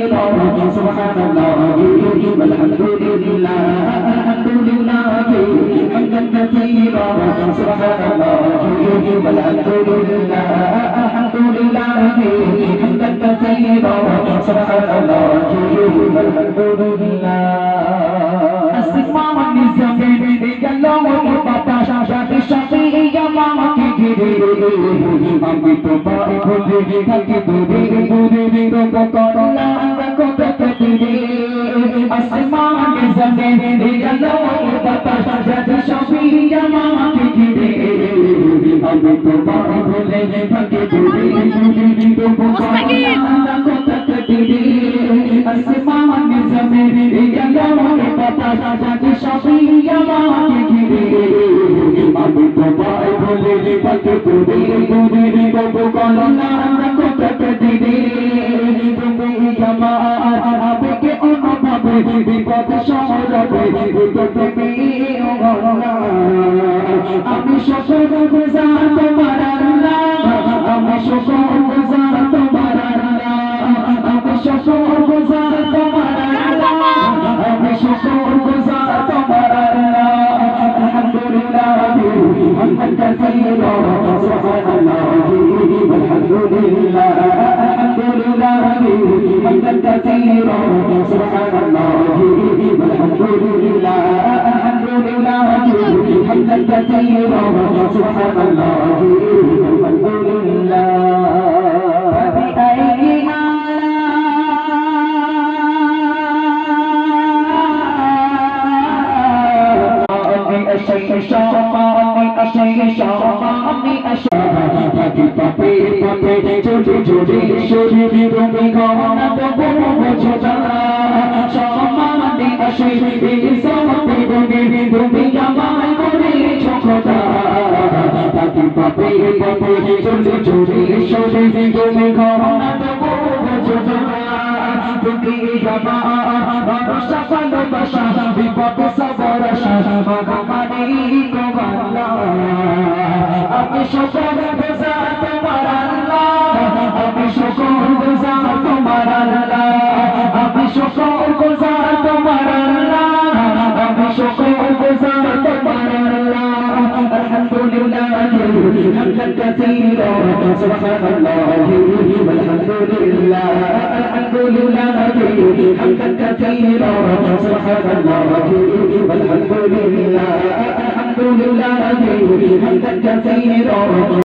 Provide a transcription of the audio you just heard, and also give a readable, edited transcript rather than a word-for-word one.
كثيرا سبحان الله والحمد لله الحمد لله حمدا كثيرا سبحان الله والحمد لله الحمد لله حمدا كثيرا سبحان الله والحمد لله আসমান নিজামে গেল বাতাস সাথে সাথে আমাকে ঘিরে আমি তো পাই ভুলে থাকি দূরে দূরে করলা কথা দিরে আসমান নিজামে গেল বাতাস সাথে সাথে আমাকে ঘিরে আমি তো পাই ভুলে থাকি দূরে দূরে করলা কথা দিরে আসমান নিজামে গেল বাতাস সাথে সাথে আমাকে ঘিরে আমি তো পাই ভুলে থাকি দূরে দূরে করলা কথা দিরে তুমি আমার আবেগে অনুভবে বিপদ সহজবে তুমি আমি সকল গুজার তোমার আল্লাহ আমি সকল গুজার তোমার আল্লাহ আমি সকল গুজার তোমার আল্লাহ আমি সকল গুজার তোমার আল্লাহ আলহামদুলিল্লাহ হামদান কাসীরা সুবহানাল্লাহ আলহামদুলিল্লাহ আলহামদুলিল্লাহ হামদান কাসীরা সুবহানাল্লাহ আলহামদুলিল্লাহ আলহামদুলিল্লাহ হামদান কাসীরা সুবহানাল্লাহ আলহামদুলিল্লাহ আমি সকল গুজার তোমার আল্লাহ আমি সকল গুজার তোমার আল্লাহ আমি সকল গুজার তোমার আল্লাহ আমি সকল গুজার তোমার আল্লাহ আলহামদুলিল্লাহ হামদান কাসীরা সুবহানাল্লাহ আলহামদুলিল্লাহ আলহামদুলিল্লাহ হামদান কাসীরা সুবহানাল্লাহ আলহামদুলিল্লাহ الحمد لله حمدا كثيرا